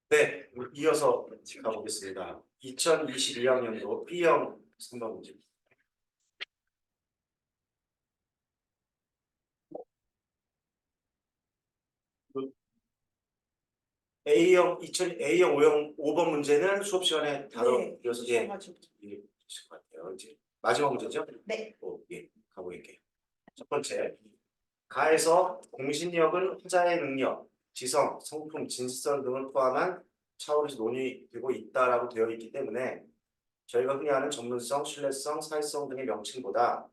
네, 이어서 가보겠습니다. 2022학년도 B형 3번 문제. A형 2000 A형 5번 문제는 수업 시간에 다뤄서 주셔가지고. 있을 것 같아요. 이제 마지막 문제죠? 네. 예, 가보겠게요. 첫 번째, 가에서 공신력은 화자의 능력, 지성, 성품, 진실성 등을 포함한 차원에서 논의되고 있다라고 되어 있기 때문에 저희가 흔히 아는 전문성, 신뢰성, 사회성 등의 명칭보다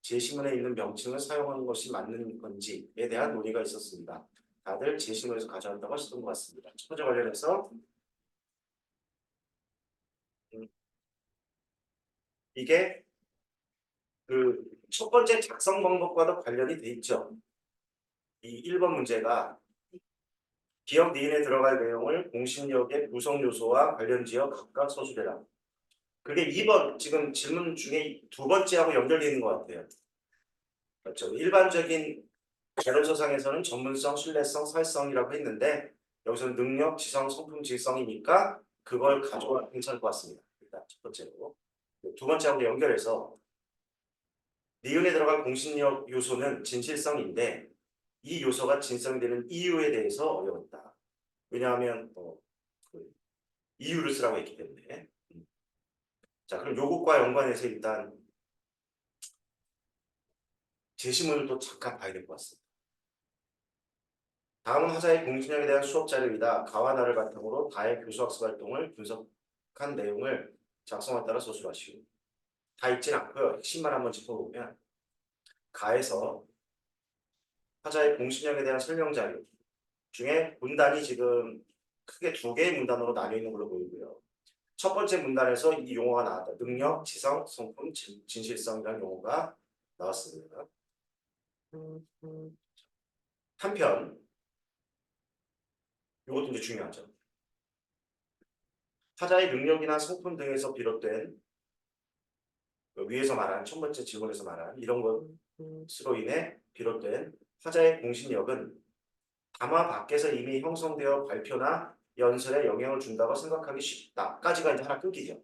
제시문에 있는 명칭을 사용하는 것이 맞는 건지에 대한 논의가 있었습니다. 다들 제시문에서 가져왔다고 하시던 것 같습니다. 첫 번째 관련해서 이게 그 첫 번째 작성 방법과도 관련이 돼 있죠. 이 1번 문제가 기억 니은에 들어갈 내용을 공신력의 구성 요소와 관련 지어 각각 서술해라. 그게 2번 지금 질문 중에 두 번째하고 연결되어 있는 것 같아요. 그렇죠. 일반적인 개론서상에서는 전문성, 신뢰성, 사회성이라고 했는데 여기서는 능력, 지성, 성품, 질성이니까 그걸 가져와 괜찮을 것 같습니다. 일단 첫 번째로. 두 번째하고 연결해서 니은에 들어갈 공신력 요소는 진실성인데 이 요소가 진성이 되는 이유에 대해서 어려웠다. 왜냐하면 그 이유를 쓰라고 했기 때문에. 자, 그럼 요것과 연관해서 일단 제시문을 또 잠깐 봐야 될 것 같습니다. 다음은 하자의 공신력에 대한 수업 자료이다. 가와 나를 바탕으로 다의 교수학습 활동을 분석한 내용을 작성에 따라 서술하시오. 다 읽진 않고요. 핵심만 한번 짚어보면 가에서 하자의 공신력에 대한 설명 자료 중에 문단이 지금 크게 두 개의 문단으로 나뉘어 있는 걸로 보이고요. 첫 번째 문단에서 이 용어가 나왔다. 능력, 지성, 성품, 진실성이라는 용어가 나왔습니다. 한편 이것도 이제 중요하죠. 타자의 능력이나 성품 등에서 비롯된 위에서 말한 첫 번째 질문에서 말한 이런 것으로 인해 비롯된 화자의 공신력은 담화 밖에서 이미 형성되어 발표나 연설에 영향을 준다고 생각하기 쉽다까지가 이제 하나 끊기죠.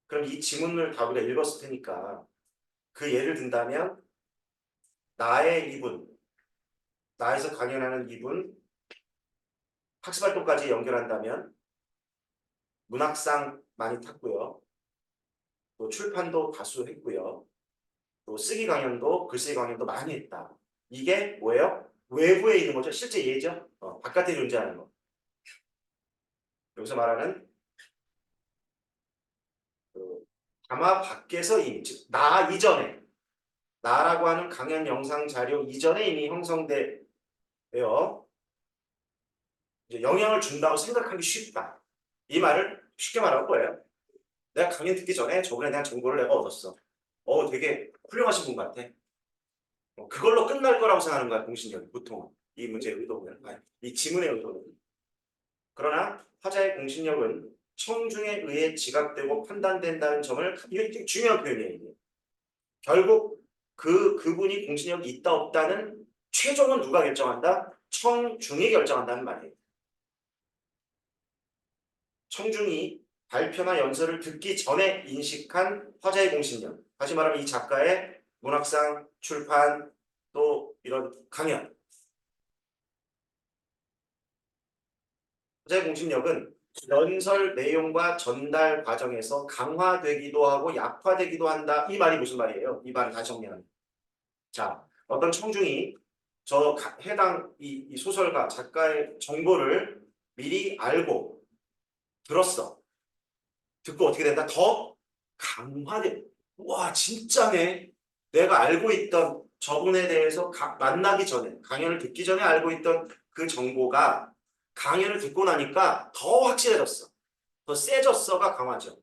그럼 이 지문을 다 우리가 읽었을 테니까 그 예를 든다면 나의 이분, 나에서 강연하는 이분, 학습활동까지 연결한다면 문학상 많이 탔고요. 또 출판도 다수 했고요. 또 쓰기 강연도 글쓰기 강연도 많이 했다. 이게 뭐예요? 외부에 있는 거죠. 실제 예죠. 바깥에 존재하는 거. 여기서 말하는 그 담화 밖에서 이미 즉 나 이전에 나라고 하는 강연 영상 자료 이전에 이미 형성되어 이제 영향을 준다고 생각하기 쉽다. 이 말을 쉽게 말할 거예요. 내가 강연 듣기 전에 저번에 대한 정보를 내가 얻었어. 되게 훌륭하신 분 같아. 그걸로 끝날 거라고 생각하는 거야, 공신력이 보통은. 이 문제의 의도는. 이 지문의 의도는. 그러나 화자의 공신력은 청중에 의해 지각되고 판단된다는 점을 이게 되게 중요한 표현이에요. 이게. 결국 그분이 공신력이 있다 없다는 최종은 누가 결정한다? 청중이 결정한다는 말이에요. 청중이 발표나 연설을 듣기 전에 인식한 화자의 공신력. 다시 말하면 이 작가의 문학상, 출판, 또 이런 강연. 화자의 공신력은 연설 내용과 전달 과정에서 강화되기도 하고 약화되기도 한다. 이 말이 무슨 말이에요? 이 말을 다시 정리하는. 자, 어떤 청중이 해당 이 소설가, 작가의 정보를 미리 알고 들었어. 듣고 어떻게 된다? 더 강화돼. 와, 진짜네. 내가 알고 있던 저분에 대해서 만나기 전에, 강연을 듣기 전에 알고 있던 그 정보가 강연을 듣고 나니까 더 확실해졌어. 더 세졌어가 강화죠.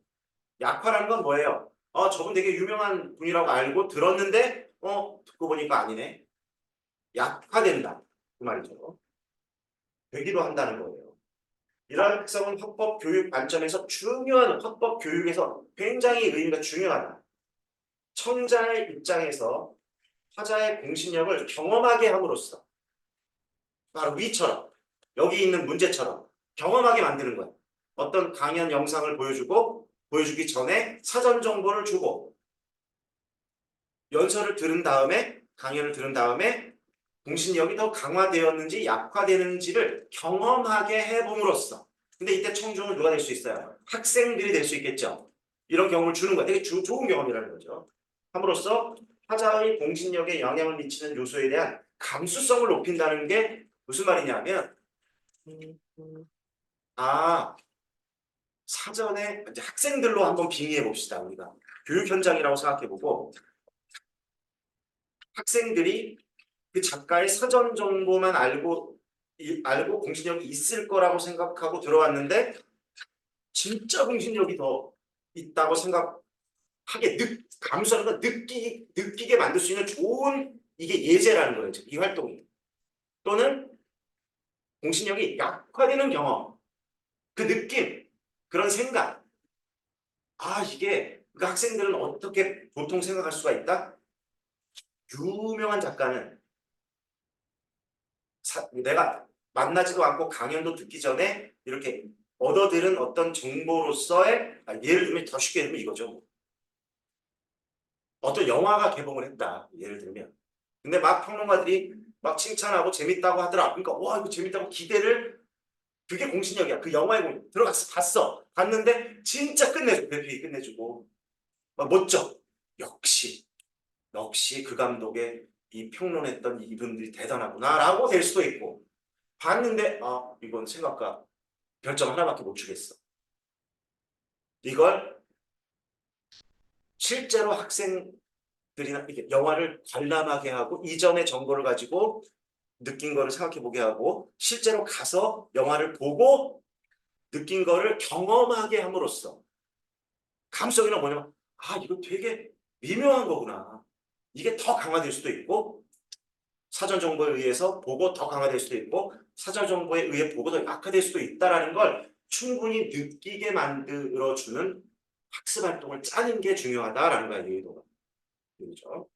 약화라는 건 뭐예요? 저분 되게 유명한 분이라고 알고 들었는데, 듣고 보니까 아니네. 약화된다. 그 말이죠. 되기도 한다는 거예요. 이러한 특성은 헌법 교육 관점에서 중요한 헌법 교육에서 굉장히 의미가 중요하다. 청자의 입장에서 화자의 공신력을 경험하게 함으로써 바로 위처럼 여기 있는 문제처럼 경험하게 만드는 거야. 어떤 강연 영상을 보여주고 보여주기 전에 사전 정보를 주고 연설을 들은 다음에 강연을 들은 다음에 공신력이 더 강화되었는지 약화되는지를 경험하게 해봄으로써 근데 이때 청중은 누가 될 수 있어요? 학생들이 될 수 있겠죠. 이런 경험을 주는 거야. 되게 좋은 경험이라는 거죠. 함으로써 화자의 공신력에 영향을 미치는 요소에 대한 감수성을 높인다는 게 무슨 말이냐면 아 사전에 이제 학생들로 한번 빙의해 봅시다. 우리가 교육 현장이라고 생각해 보고 학생들이 그 작가의 사전 정보만 알고 공신력이 있을 거라고 생각하고 들어왔는데 진짜 공신력이 더 있다고 생각하게 감수하는 건 느끼게 만들 수 있는 좋은 이게 예제라는 거예요. 이 활동이. 또는 공신력이 약화되는 경험, 그 느낌, 그런 생각. 아 이게 그 학생들은 어떻게 보통 생각할 수가 있다? 유명한 작가는 내가 만나지도 않고 강연도 듣기 전에 이렇게 얻어들은 어떤 정보로서의 예를 들면 더 쉽게 들면 이거죠. 어떤 영화가 개봉을 했다. 예를 들면. 근데 막 평론가들이 막 칭찬하고 재밌다고 하더라. 그러니까 와 이거 재밌다고 기대를 그게 공신력이야. 그 영화에 보면 들어갔어. 봤는데 진짜 끝내줘. 대필이 끝내주고 막 멋져. 역시 그 감독의 이 평론했던 이분들이 대단하구나라고 될 수도 있고 봤는데 아 이건 생각과 별점 하나밖에 못 주겠어. 이걸 실제로 학생들이나 이렇게 영화를 관람하게 하고 이전의 정보를 가지고 느낀 거를 생각해 보게 하고 실제로 가서 영화를 보고 느낀 거를 경험하게 함으로써 감성이란 뭐냐면 아 이거 되게 미묘한 거구나. 이게 더 강화될 수도 있고 사전 정보에 의해서 보고 더 강화될 수도 있고 사전 정보에 의해 보고 더 약화될 수도 있다라는 걸 충분히 느끼게 만들어주는 학습 활동을 짜는 게 중요하다라는 거야, 의도가. 그렇죠?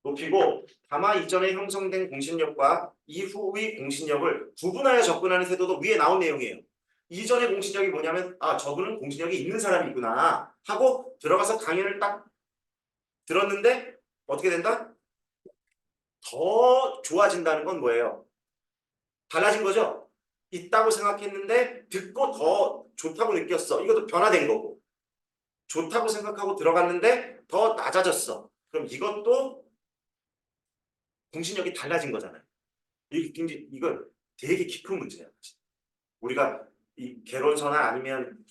높이고 다마 이전에 형성된 공신력과 이후의 공신력을 구분하여 접근하는 태도도 위에 나온 내용이에요. 이전의 공신력이 뭐냐면 아 저분은 공신력이 있는 사람이구나 하고 들어가서 강연을 딱 들었는데 어떻게 된다? 더 좋아진다는 건 뭐예요? 달라진 거죠? 있다고 생각했는데 듣고 더 좋다고 느꼈어. 이것도 변화된 거고. 좋다고 생각하고 들어갔는데 더 낮아졌어. 그럼 이것도 공신력이 달라진 거잖아요. 이건 되게 깊은 문제야. 우리가 이 개론서나 아니면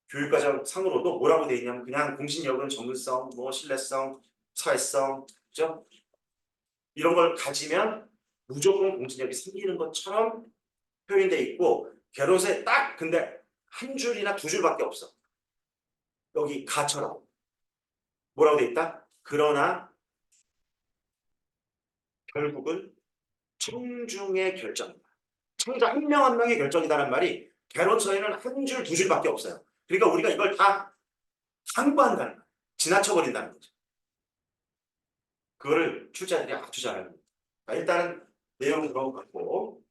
교육과정 상으로도 뭐라고 돼 있냐면 그냥 공신력은 정근성, 뭐 신뢰성, 사회성, 그죠? 이런 걸 가지면 무조건 공신력이 생기는 것처럼 표현돼 있고 개론서에 딱 근데 한 줄이나 두 줄밖에 없어. 여기 가처럼 뭐라고 돼 있다? 그러나 결국은 청중의 결정이다. 청자 한 명 한 명의 결정이다라는 말이 개론서에는 한 줄, 두 줄밖에 없어요. 그러니까 우리가 이걸 다 간과한다는 거예요. 지나쳐버린다는 거죠. 그거를 출제자들이 아주 잘 알고 있다. 일단은 내용은 그런 것 같고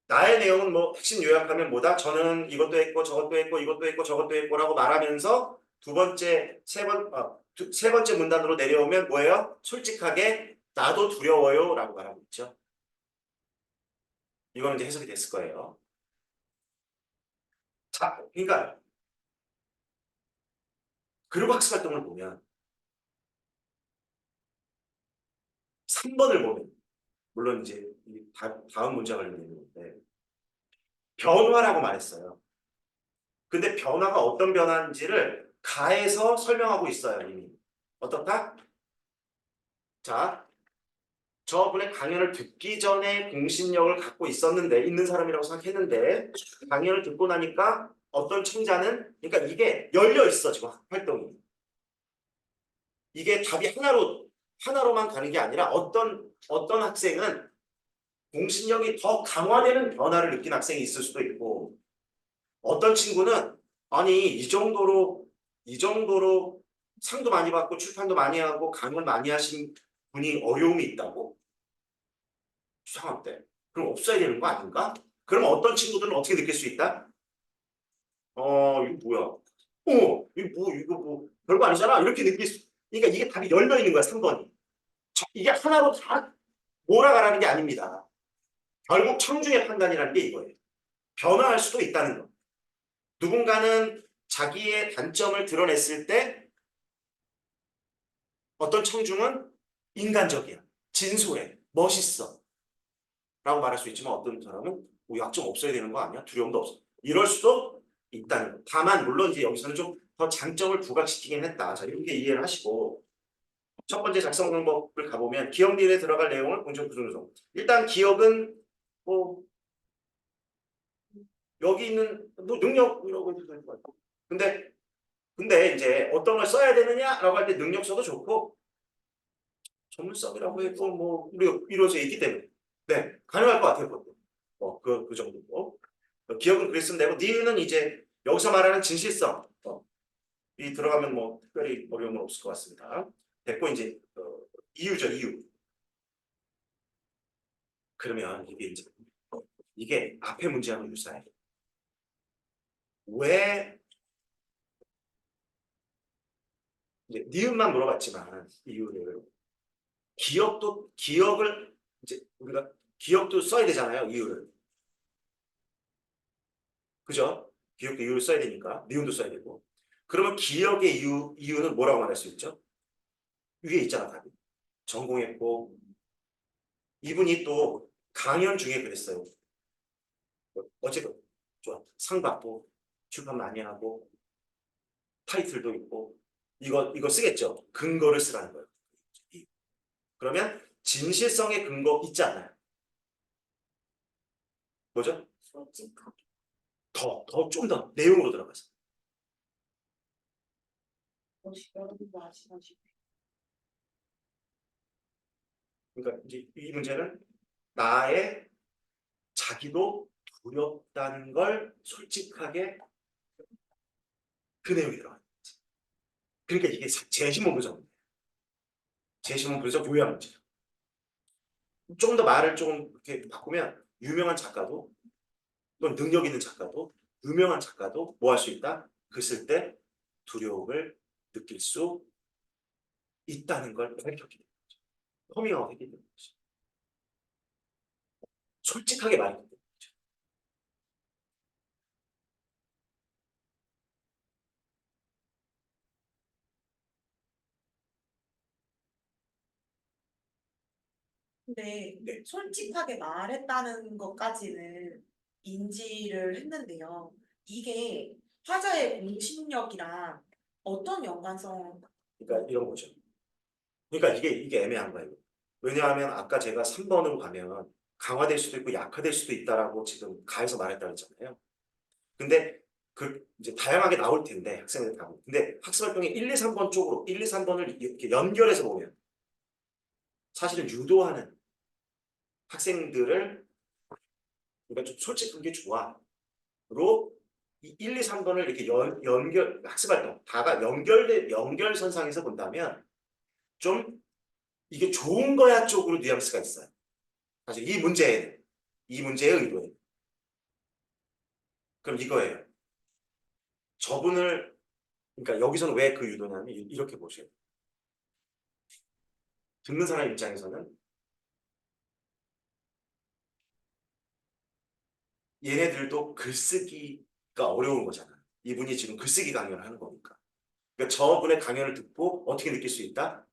나의 내용은 뭐 핵심 요약하면 뭐다? 저는 이것도 했고 저것도 했고 이것도 했고 저것도 했고라고 말하면서 세 번째 문단으로 내려오면 뭐예요? 솔직하게 나도 두려워요 라고 말하고 있죠. 이거는 이제 해석이 됐을 거예요. 자, 그러니까 그리고 학습활동을 보면 3번을 보면 물론 이제 다음 문장을 읽는데 변화라고 말했어요. 근데 변화가 어떤 변화인지를 가해서 설명하고 있어요. 이미. 어떻다? 자, 저분의 강연을 듣기 전에 공신력을 갖고 있는 사람이라고 생각했는데 강연을 듣고 나니까 어떤 청자는 그러니까 이게 열려 있어 지금 활동이. 이게 답이 하나로만 가는 게 아니라 어떤 학생은 공신력이 더 강화되는 변화를 느낀 학생이 있을 수도 있고 어떤 친구는 아니 이 정도로 상도 많이 받고 출판도 많이 하고 강연 많이 하신 분이 어려움이 있다고 이상한데. 그럼 없어야 되는 거 아닌가? 그럼 어떤 친구들은 어떻게 느낄 수 있다? 이거 뭐야? 이거 뭐, 별거 아니잖아. 이렇게 느낄 수. 그러니까 이게 답이 열려 있는 거야, 3번이. 이게 하나로 다 몰아가라는 게 아닙니다. 결국 청중의 판단이라는 게 이거예요. 변화할 수도 있다는 거. 누군가는 자기의 단점을 드러냈을 때 어떤 청중은 인간적이야, 진솔해, 멋있어 라고 말할 수 있지만 어떤 사람은 뭐 약점 없어야 되는 거 아니야? 두려움도 없어. 이럴 수도 있다는 거. 다만 물론 이제 여기서는 좀 더 장점을 부각시키긴 했다. 자, 이렇게 이해를 하시고 첫 번째 작성 방법을 가보면 기억리에 들어갈 내용을 공정 구조조정. 일단 기억은 뭐 여기 있는 뭐 능력이라고 해도 될 것 같고. 근데 이제 어떤 걸 써야 되느냐라고 할 때 능력 써도 좋고 전문성이라고 해도 뭐 우리가 이루어져 있기 때문에 네 가능할 것 같아요. 그것도. 그 정도고. 기억은 그래 쓰면 되고 니은은 이제 여기서 말하는 진실성 이 들어가면 뭐 특별히 어려움은 없을 것 같습니다. 됐고 이제 이유죠 이유. 그러면 이게 이제 이게 앞에 문제하고 유사해. 왜 이제 니은만 물어봤지만 이유를 기억을 이제 우리가 기억도 써야 되잖아요 이유를. 그죠? 기억도 이유를 써야 되니까 니은도 써야 되고. 그러면 기억의 이유는 뭐라고 말할 수 있죠? 위에 있잖아 답이. 전공했고 이분이 또 강연 중에 그랬어요. 어쨌든 좋아. 상 받고 출판 많이 하고 타이틀도 있고 이거 쓰겠죠. 근거를 쓰라는 거예요. 그러면 진실성의 근거 있지 않아요. 뭐죠? 솔직하게. 좀 더 내용으로 들어가서. 여러분도 아시다시피. 그러니까 이제 이 문제는 나의 자기도 두렵다는 걸 솔직하게 그 내용이 들어가요. 그러니까 이게 재심문 부정, 재심문 부정 요약 문제죠. 좀 더 말을 좀 이렇게 바꾸면 유명한 작가도 또는 능력 있는 작가도 유명한 작가도 뭐 할 수 있다? 글 쓸 때 두려움을 느낄 수 있다는 걸 밝혔기 때문에 허밍아웃했기 때문에 솔직하게 말했기 때문에 근데 네. 솔직하게 말했다는 것까지는 인지를 했는데요. 이게 화자의 공신력이랑 어떤 연관성? 그러니까 이런 거죠. 그러니까 이게 애매한 거예요. 왜냐하면 아까 제가 3번으로 가면 강화될 수도 있고 약화될 수도 있다라고 지금 가에서 말했다고 했잖아요. 근데 그 이제 다양하게 나올 텐데 학생들 다. 근데 학습활동의 1, 2, 3번 쪽으로 1, 2, 3번을 이렇게 연결해서 보면 사실은 유도하는 학생들을 그러니까 좀 솔직한 게 좋아.로 이 1, 2, 3번을 이렇게 연결 학습활동 다가 연결선상에서 본다면 좀 이게 좋은 거야 쪽으로 뉘앙스가 있어요. 사실 이 문제의 의도에 그럼 이거예요. 저분을 그러니까 여기서는 왜 그 유도냐면 이렇게 보세요. 듣는 사람 입장에서는 얘네들도 글쓰기가 어려운 거잖아. 이분이 지금 글쓰기 강연을 하는 거니까. 그러니까 저분의 강연을 듣고 어떻게 느낄 수 있다?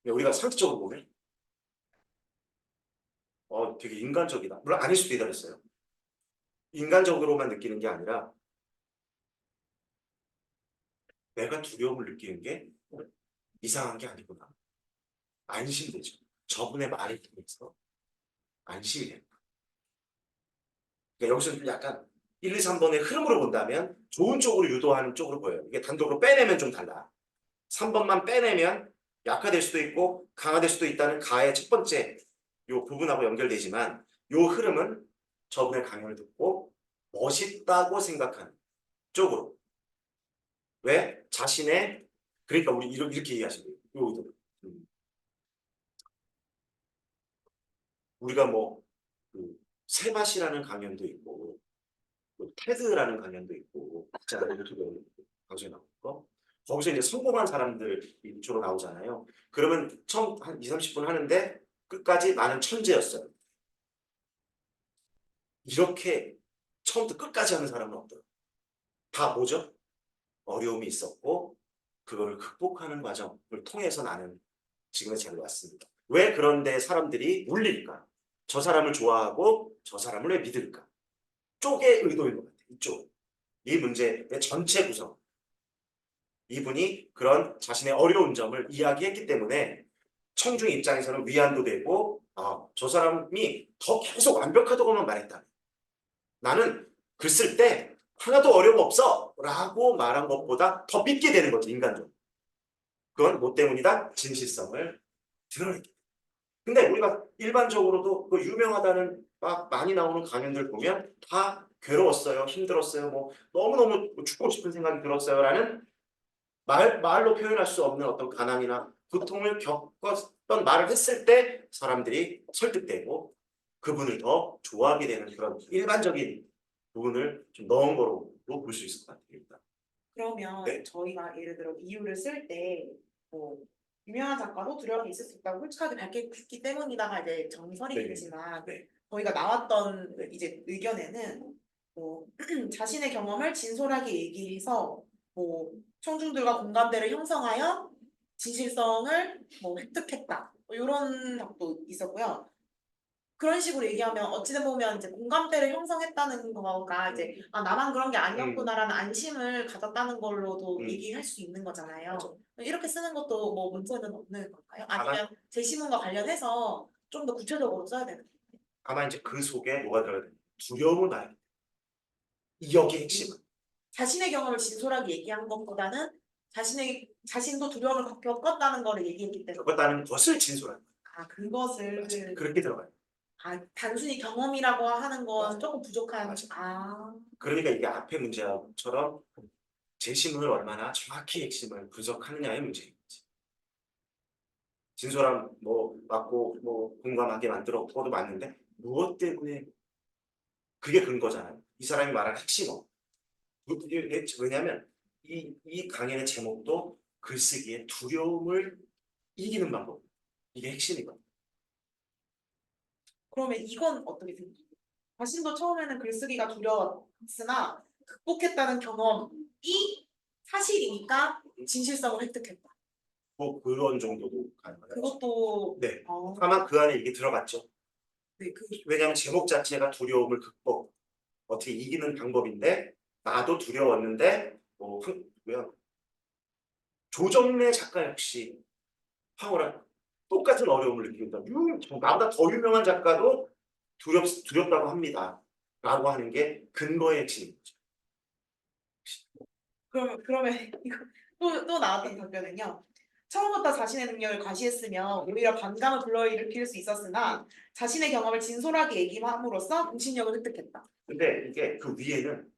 우리가 상식적으로 보면 되게 인간적이다. 물론 아닐 수도 있다 그랬어요. 인간적으로만 느끼는 게 아니라 내가 두려움을 느끼는 게 이상한 게 아니구나. 안심되죠. 저분의 말을 통해서 안심이 됩니다. 그러니까 여기서 좀 약간 1, 2, 3번의 흐름으로 본다면 좋은 쪽으로 유도하는 쪽으로 보여요. 이게 단독으로 빼내면 좀 달라. 3번만 빼내면 약화될 수도 있고 강화될 수도 있다는 가의 첫 번째 요 부분하고 연결되지만 요 흐름은 저분의 강연을 듣고 멋있다고 생각하는 쪽으로. 왜? 자신의 그러니까 우리 이렇게 얘기하시는 거예요. 요 의도로. 우리가 뭐 그 세맛이라는 강연도 있고 또 테드라는 강연도 있고 있잖아요. 유튜브 방송에 나오는 거. 거기서 이제 성공한 사람들이 주로 나오잖아요. 그러면 처음 한 2, 30분 하는데 끝까지 나는 천재였어요. 이렇게 처음부터 끝까지 하는 사람은 없더라고요. 다 뭐죠? 어려움이 있었고 그거를 극복하는 과정을 통해서 나는 지금의 자리에 왔습니다. 왜 그런데 사람들이 울릴까? 저 사람을 좋아하고 저 사람을 왜 믿을까? 쪽의 의도인 것 같아요. 이쪽. 이 문제의 전체 구성. 이분이 그런 자신의 어려운 점을 이야기했기 때문에 청중 입장에서는 위안도 되고 저 사람이 더 계속 완벽하다고만 말했다. 나는 글 쓸 때 하나도 어려움 없어 라고 말한 것보다 더 믿게 되는 거죠. 인간적으로. 그건 뭐 때문이다? 진실성을 드러냈기 때문에. 근데 우리가 일반적으로도 그 유명하다는 막 많이 나오는 강연들 보면 다 괴로웠어요. 힘들었어요. 뭐 너무너무 죽고 싶은 생각이 들었어요. 라는 말로 표현할 수 없는 어떤 가난이나 고통을 겪었던 말을 했을 때 사람들이 설득되고 그분을 더 좋아하게 되는 그런 일반적인 부분을 좀 넣은 거로 볼 수 있을 것 같아요. 일단. 그러면 네. 저희가 예를 들어 이유를 쓸 때 뭐 유명한 작가도 두려움이 있을 수 있다고 솔직하게 밝혔기 때문이다가 이제 정설이겠지만 네. 저희가 나왔던 이제 의견에는 뭐 자신의 경험을 진솔하게 얘기해서 뭐 청중들과 공감대를 형성하여 진실성을 뭐 획득했다 뭐 이런 답도 있었고요. 그런 식으로 얘기하면 어찌된 보면 이제 공감대를 형성했다는 거가 이제 나만 그런 게 아니었구나라는 안심을 가졌다는 걸로도 얘기할 수 있는 거잖아요. 맞아. 이렇게 쓰는 것도 뭐 문제는 없는 건가요? 아마- 아니면 제시문과 관련해서 좀 더 구체적으로 써야 되는 건가요? 아마 이제 그 속에 뭐가 들어야 돼? 두려움을 말해야 돼. 여기 핵심은. 자신의 경험을 진솔하게 얘기한 것보다는 자신도 두려움을 겪었다는 거를 얘기했기 때문에 겪었다는 것을 진솔한 거예요. 그것을 맞아요. 그렇게 들어가요. 단순히 경험이라고 하는 건 맞아. 조금 부족한 맞아. 그러니까 이게 앞에 문제처럼 제시문을 얼마나 정확히 핵심을 분석하느냐의 문제인 거지. 진솔함 뭐 맞고 뭐 공감하게 만들었고도 맞는데 무엇 때문에 그게 근거잖아요. 이 사람이 말한 핵심어. 왜냐하면 이 강연의 제목도 글쓰기의 두려움을 이기는 방법. 이게 핵심이거든요. 그러면 이건 어떻게 생각해요? 자신도 처음에는 글쓰기가 두려웠으나 극복했다는 경험이 사실이니까 진실성을 획득했다. 뭐 그런 정도도 가능해요. 그것도 네. 아마 그 안에 이게 들어갔죠. 네, 왜냐하면 제목 자체가 두려움을 극복, 어떻게 이기는 방법인데 나도 두려웠는데 뭐야 조정래 작가 역시 황홀한 똑같은 어려움을 느낀다. 나보다 더 유명한 작가도 두렵다고 합니다. 라고 하는 게 근거의 핵심이죠. 그러면 이거 또 나왔던 답변은요. 처음부터 자신의 능력을 과시했으면 오히려 반감을 불러일으킬 수 있었으나 자신의 경험을 진솔하게 얘기함으로써 공신력을 획득했다. 근데 이게 그 위에는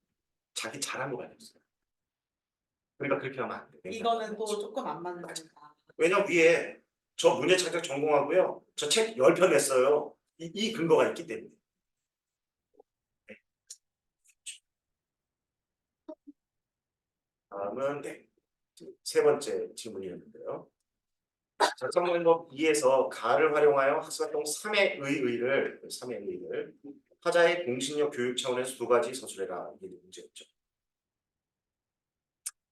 자기 잘한 거 가졌어요. 그러니까 그렇게 하면 안 돼. 이거는 또 조금 안 맞는 맞아. 거니까. 왜냐면 위에 저 문예창작 전공하고요. 저 책 10편 냈어요. 이 근거가 있기 때문에. 다음은 세 번째 질문이었는데요. 작성문법 2에서 가를 활용하여 학습활동 3의 의의를 화자의 공신력 교육 차원에서 두 가지 서술해라. 이게 문제였죠.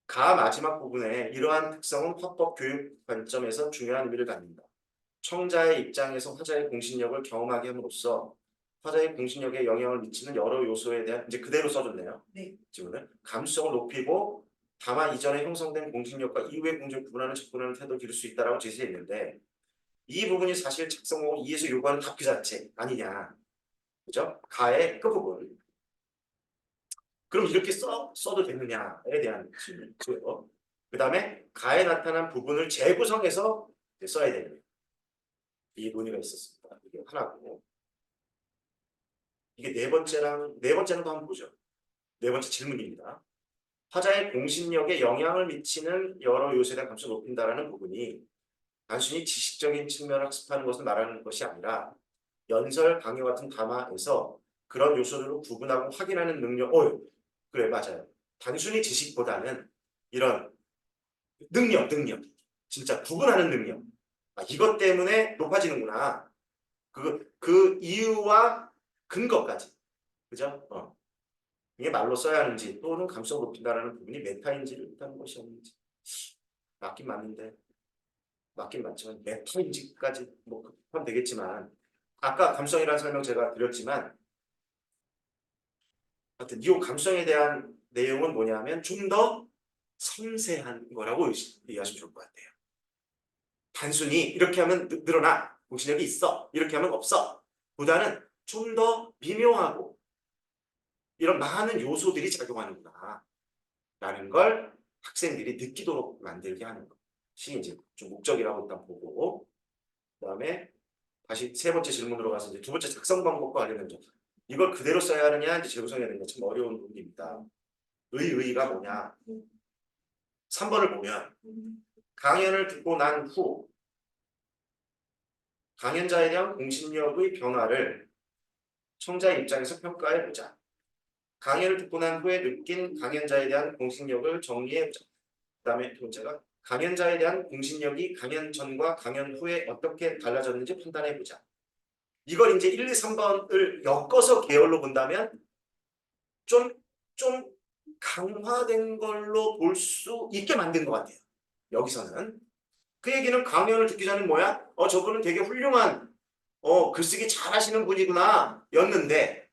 가 마지막 부분에 이러한 특성은 화법 교육 관점에서 중요한 의미를 갖는다. 청자의 입장에서 화자의 공신력을 경험하게 함으로써 화자의 공신력에 영향을 미치는 여러 요소에 대한 이제 그대로 써줬네요. 네. 지금은 감수성을 높이고 다만 이전에 형성된 공신력과 이후의 공신을 구분하는 접근하는 태도를 기를 수 있다라고 제시했는데 이 부분이 사실 작성법 2에서 요구하는 답 그 자체 아니냐. 그죠? 가의 끝부분. 그럼 이렇게 써도 되느냐에 대한 질문이고요. 그 다음에 가에 나타난 부분을 재구성해서 써야 되는 이 논의가 있었습니다. 이게 하나고. 이게 네 번째는 또 한번 보죠. 네 번째 질문입니다. 화자의 공신력에 영향을 미치는 여러 요소에 대한 감수를 높인다라는 부분이 단순히 지식적인 측면을 학습하는 것을 말하는 것이 아니라 연설, 강요 같은 담화에서 그런 요소들을 구분하고 확인하는 능력. 그래 맞아요. 단순히 지식보다는 이런 능력, 진짜 구분하는 능력. 이것 때문에 높아지는구나. 그 이유와 근거까지. 그죠? 이게 말로 써야 하는지 또는 감성을 높인다는 부분이 메타인지를 뜻하는 것이었는지. 맞긴 맞지만 메타인지까지 뭐 하면 되겠지만 아까 감성이라는 설명 제가 드렸지만 하여튼 이 감성에 대한 내용은 뭐냐면 좀 더 섬세한 거라고 이해하시면 좋을 것 같아요. 단순히 이렇게 하면 늘어나 공신력이 있어 이렇게 하면 없어 보다는 좀 더 미묘하고 이런 많은 요소들이 작용하는구나 라는 걸 학생들이 느끼도록 만들게 하는 것이 이제 좀 목적이라고 일단 보고 그다음에 다시 세 번째 질문으로 가서 이제 두 번째 작성 방법과 관련된 점 이걸 그대로 써야 하느냐 이제 재구성해야 되느냐 참 어려운 부분입니다. 의의가 뭐냐 3번을 보면 강연을 듣고 난 후 강연자에 대한 공신력의 변화를 청자의 입장에서 평가해보자. 강연을 듣고 난 후에 느낀 강연자에 대한 공신력을 정리해보자. 그 다음에 두 번째가 강연자에 대한 공신력이 강연 전과 강연 후에 어떻게 달라졌는지 판단해보자. 이걸 이제 1, 2, 3번을 엮어서 계열로 본다면 좀 강화된 걸로 볼 수 있게 만든 것 같아요. 여기서는. 그 얘기는 강연을 듣기 전에 뭐야? 저분은 되게 훌륭한 글쓰기 잘하시는 분이구나 였는데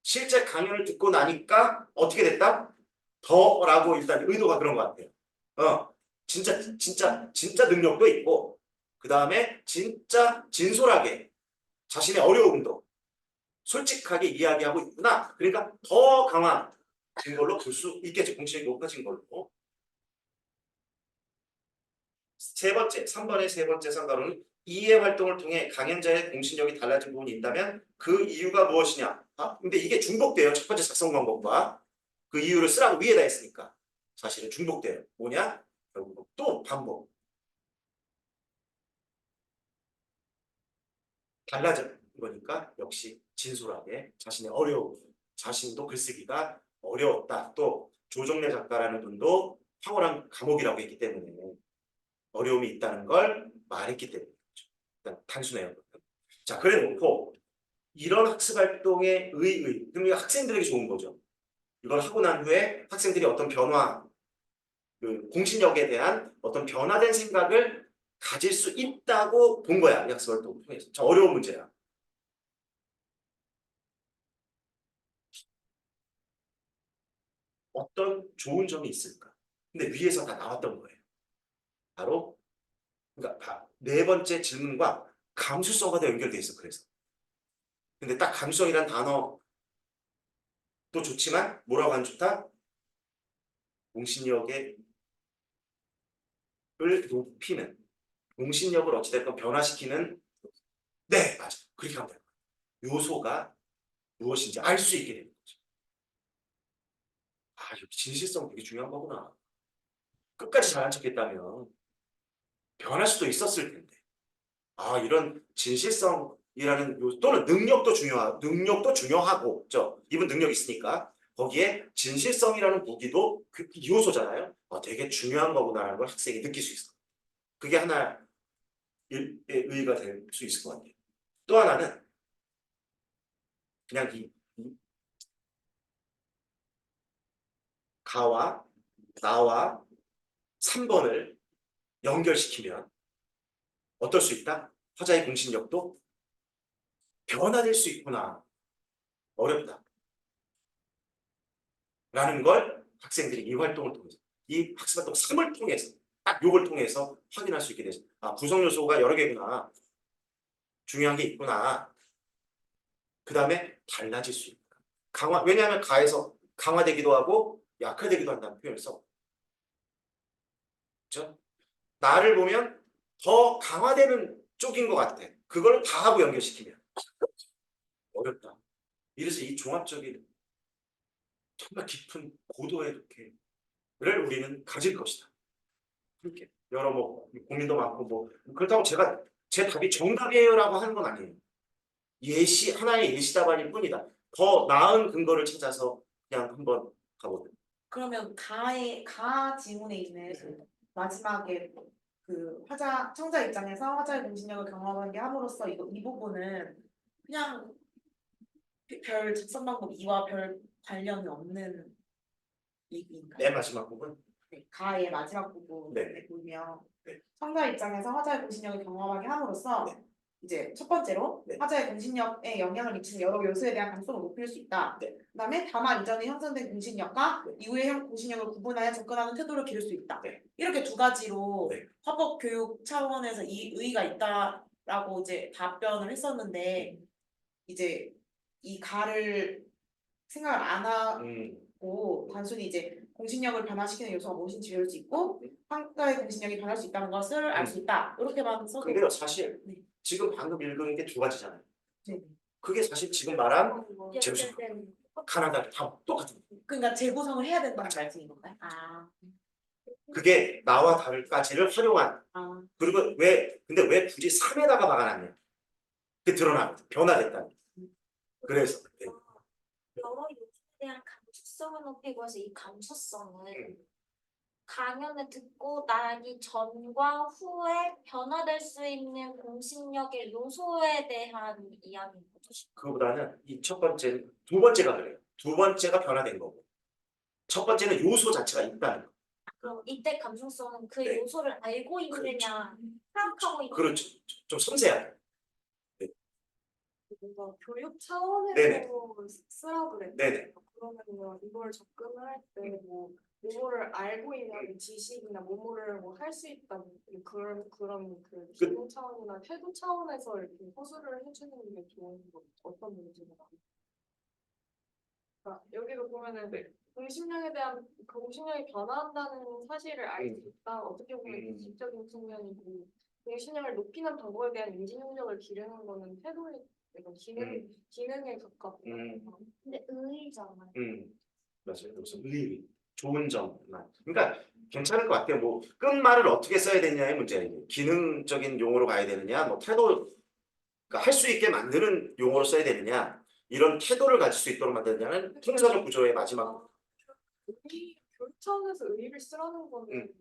실제 강연을 듣고 나니까 어떻게 됐다? 더라고 일단 의도가 그런 것 같아요. 진짜 능력도 있고 그 다음에 진짜 진솔하게 자신의 어려움도 솔직하게 이야기하고 있구나. 그러니까 더 강화된 걸로 볼 수 있겠죠. 공신력이 높아진 걸로. 세 번째, 3번의 세 번째 상가로는 이해 활동을 통해 강연자의 공신력이 달라진 부분이 있다면 그 이유가 무엇이냐? 근데 이게 중복돼요. 첫 번째 작성 방법과 그 이유를 쓰라고 위에다 했으니까 사실은 중복돼요. 뭐냐? 결국 또 반복. 달라져. 이거니까 역시 진솔하게 자신의 어려움, 자신도 글쓰기가 어려웠다. 또 조정래 작가라는 분도 탁월한 감옥이라고 했기 때문에 어려움이 있다는 걸 말했기 때문에 그렇죠. 단순해요. 자, 그래 놓고 이런 학습 활동의 그럼 이거 학생들에게 좋은 거죠. 이걸 하고 난 후에 학생들이 어떤 변화, 그 공신력에 대한 어떤 변화된 생각을 가질 수 있다고 본 거야. 이 학습 활동을 통해서. 자, 어려운 문제야. 어떤 좋은 점이 있을까? 근데 위에서 다 나왔던 거예요. 바로 그러니까 네 번째 질문과 감수성과 다 연결돼 있어. 그래서. 근데 딱 감수성이란 단어도 좋지만 뭐라고 안 좋다? 공신력을 높이는 공신력을 어찌됐건 변화시키는 네 맞아 그렇게 하면 돼요. 요소가 무엇인지 알 수 있게 되는 거죠. 진실성 되게 중요한 거구나. 끝까지 잘한 척했다면 변할 수도 있었을 텐데 이런 진실성이라는 요소 또는 능력도 중요하고 이분 능력 있으니까 거기에 진실성이라는 무기도 그 요소잖아요. 되게 중요한 거구나라는 걸 학생이 느낄 수 있어. 그게 하나의 의의가 될 수 있을 것 같아요. 또 하나는 그냥 이 가와 나와 3번을 연결시키면 어떨 수 있다? 화자의 공신력도 변화될 수 있구나. 어렵다. 라는 걸 학생들이 이 활동을 통해서 이 학습활동 3을 통해서 딱 요걸 통해서 확인할 수 있게 되죠. 구성 요소가 여러 개구나. 중요한 게 있구나. 그 다음에 달라질 수 있다. 왜냐하면 가에서 강화되기도 하고 약화되기도 한다는 표현을 써. 그렇죠? 나를 보면 더 강화되는 쪽인 것 같아. 그걸 다하고 연결시키면 어렵다. 이래서 이 종합적인 정말 깊은 고도의 독해를 우리는 가질 것이다. 이렇게 여러 고민도 많고 그렇다고 제가 제 답이 정답이에요라고 하는 건 아니에요. 예시 하나의 예시 답안일 뿐이다. 더 나은 근거를 찾아서 그냥 한번 가보자. 그러면 가 지문에 있는 마지막에 그 청자 입장에서 화자의 공신력을 경험하게 함으로써 이 부분은 그냥 별 작성 방법 2와 별 관련이 없는 얘기인가요? 맨 마지막 부분. 네, 가의 마지막 부분에 네. 보면 네. 청자 입장에서 화자의 공신력을 경험하게 함으로써 네. 이제 첫 번째로 네. 화자의 공신력에 영향을 미치는 여러 요소에 대한 감성을 높일 수 있다. 네. 그다음에 다만 이전에 형성된 공신력과 네. 이후의 공신력을 구분하여 접근하는 태도를 기를 수 있다. 네. 이렇게 두 가지로 네. 화법 교육 차원에서 이 의의가 있다라고 이제 답변을 했었는데 이제 이 가를 생각을 안 하고 단순히 이제 공신력을 변화시키는 요소가 무엇인지 배울 수 있고 한가의 공신력이 변할 수 있다는 것을 알 수 있다. 이렇게만 써도 근데요, 사실 네. 지금 방금 읽은 게 두 가지잖아요. 네. 그게 사실 지금 말한 제로섬 가나다 다 똑같은 거예요. 그러니까 재구성을 해야 된다는 말씀인 건가요? 아, 그게 나와 다를까지를 활용한. 아, 그리고 근데 왜 굳이 3에다가 막아놨냐? 그게 드러나거든. 변화됐다는. 그래서 네. 여러 요소에 대한 감수성을 높이고 해서 이 감수성을 음. 강연을 듣고 나기 전과 후에 변화될 수 있는 공신력의 요소에 대한 이야기인 거죠. 그거보다는 이 첫 번째는 두 번째가 그래요. 두 번째가 변화된 거고 첫 번째는 요소 자체가 있다는 거. 그럼 이때 감수성은 그 네. 요소를 알고 있느냐, 파악하고 있느냐. 그렇죠. 좀 섬세하게. 뭔가 교육 차원에서 네네. 쓰라고 그랬죠. 네네. 그러면요, 이걸 접근할 때 뭐 뭐를 알고 있는 지식이나 뭐뭐를 뭐 할 수 있다 그런 그 기능 차원이나 태도 차원에서 이렇게 호소를 해주는 게 좋은 거 어떤 문제가 그러니까 여기도 보면은 네. 공신력에 대한 그 공신력이 변화한다는 사실을 알 수 있다. 어떻게 보면 지식적인 측면이고 공신력을 높이는 방법에 대한 인지 능력을 기르는 거는 태도의 이건 기능에 가깝다. 근데 의의잖아요. 맞아요. 그래서 좋은 점만. 그러니까 괜찮을 것 같아요. 뭐 끝말을 어떻게 써야 되냐의 문제예요. 기능적인 용어로 가야 되느냐, 뭐 태도, 그러니까 할 수 있게 만드는 용어로 써야 되느냐, 이런 태도를 가질 수 있도록 만드느냐는 통사적 구조의 마지막. 교육 차원에서 의의를 쓰라는 거는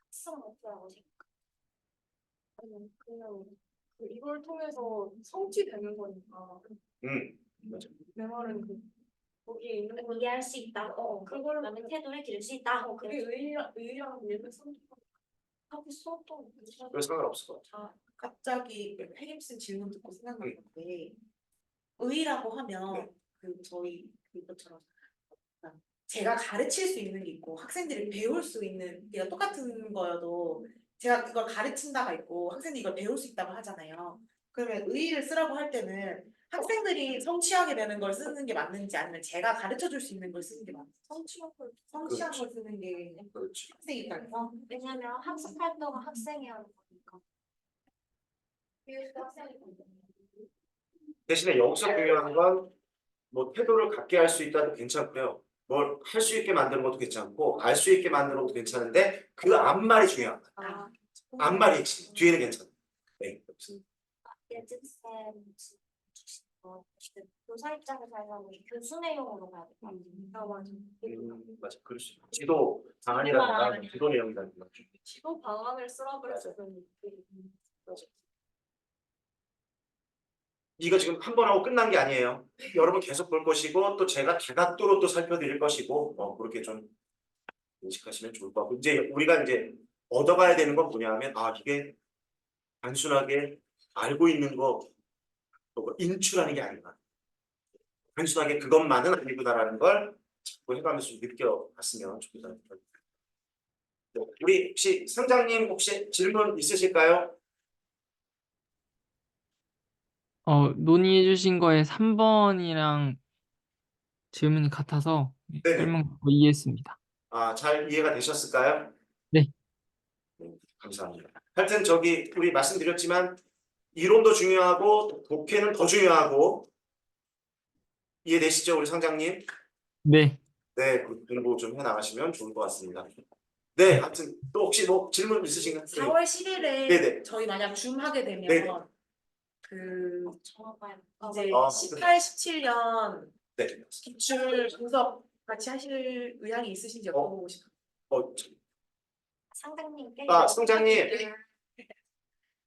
학습 목표라고 생각. 아니, 그냥 이걸 통해서 성취되는 거니까. 맞아. 내 말은 거기에 있는 거 이해할 수 있다. 그거를 그다음에 태도를 기를 수 있다. 그게 의의랑 얘를 하고 수업도 그래서 상관없을 것 같아요. 갑자기 혜림쌤 질문 듣고 생각난 건데 의의라고 하면 네. 그 저희 그것처럼 제가 가르칠 수 있는 게 있고 학생들이 배울 수 있는 게 똑같은 거여도 제가 그걸 가르친다가 있고 학생들이 이걸 배울 수 있다고 하잖아요. 그러면 의의를 쓰라고 할 때는 학생들이 성취하게 되는 걸 쓰는 게 맞는지 아니면 제가 가르쳐 줄 수 있는 걸 쓰는 게 맞는지 성취한 걸 쓰는 게 그렇지. 학생 입장에서 왜냐면 학습 활동은 학생이 하는 거니까. 대신에 여기서 중요한 건 뭐 태도를 갖게 할 수 있다도 괜찮고요. 뭘 할 수 있게 만드는 것도 괜찮고 알 수 있게 만드는 것도 괜찮은데 그 앞말이 중요한 거야. 앞말이 핵심. 뒤에는 괜찮아. 네. 예진쌤 주신 거 교사 입장에서 하려면 교수 내용으로 가야 될 것 같아요. 맞아. 그럴 수 있어. 지도 방안이라든가 지도 내용이라든가. 지도 방안을 쓰라고 했으면 맞아. 이거 지금 한 번 하고 끝난 게 아니에요. 여러분 계속 볼 것이고 또 제가 다각도로 또 살펴드릴 것이고 그렇게 좀 인식하시면 좋을 것 같고 이제 우리가 이제 얻어가야 되는 건 뭐냐면 이게 단순하게 알고 있는 거 인출하는 게 아닌가. 단순하게 그것만은 아니구나라는 걸 자꾸 해가면서 좀 느껴봤으면 좋겠다. 네, 우리 혹시 상장님 혹시 질문 있으실까요? 논의해 주신 거에 3번이랑 질문이 같아서 네네. 설명 듣고 이해했습니다. 잘 이해가 되셨을까요? 네. 감사합니다. 하여튼 우리 말씀드렸지만 이론도 중요하고 독해는 더 중요하고 이해되시죠, 우리 상장님? 네. 네, 공부 좀 해나가시면 좋을 것 같습니다. 네, 하여튼 또 혹시 뭐 질문 있으신가요? 4월 10일에 네네. 저희 만약 줌 하게 되면 네네. 그 정확하게 이제 아, 18, 17년 네. 기출 분석 같이 하실 의향이 있으신지 여쭤보고 싶어요. 어, 상당님께 성장님.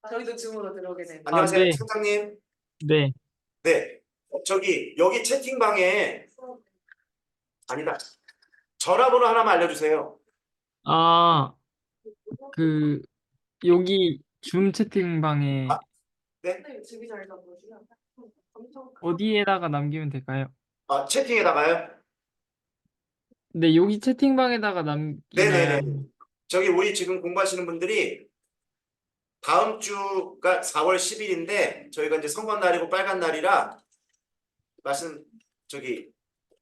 저희도 줌으로 들어오게 되네요. 안녕하세요, 네. 성장님. 네. 네. 저기 여기 채팅방에 아니다. 전화번호 하나만 알려주세요. 아, 그 여기 줌 채팅방에 아, 네. 근데 집이 잘 잡으시면 엄청 어디에다가 남기면 될까요? 채팅에다가요. 네, 여기 채팅방에다가 남기나요? 네네네. 저기 우리 지금 공부하시는 분들이 다음 주가 4월 10일인데 저희가 이제 선거 날이고 빨간 날이라 저기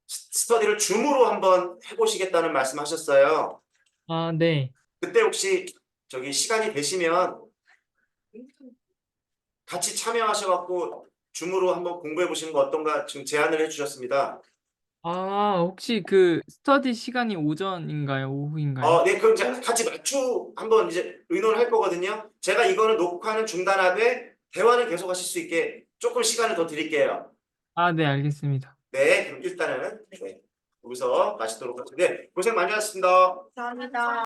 스터디를 줌으로 한번 해보시겠다는 말씀하셨어요. 아, 네. 그때 혹시 저기 시간이 되시면 같이 참여하셔갖고 줌으로 한번 공부해 보시는 거 어떤가 지금 제안을 해주셨습니다. 아, 혹시 그 스터디 시간이 오전인가요? 오후인가요? 네, 그럼 제가 같이 한번 이제 의논을 할 거거든요. 제가 이거는 녹화는 중단하되 대화는 계속 하실 수 있게 조금 시간을 더 드릴게요. 아, 네, 알겠습니다. 네, 그럼 일단은 여기서 마치도록 하겠습니다. 네, 고생 많이 하셨습니다. 감사합니다.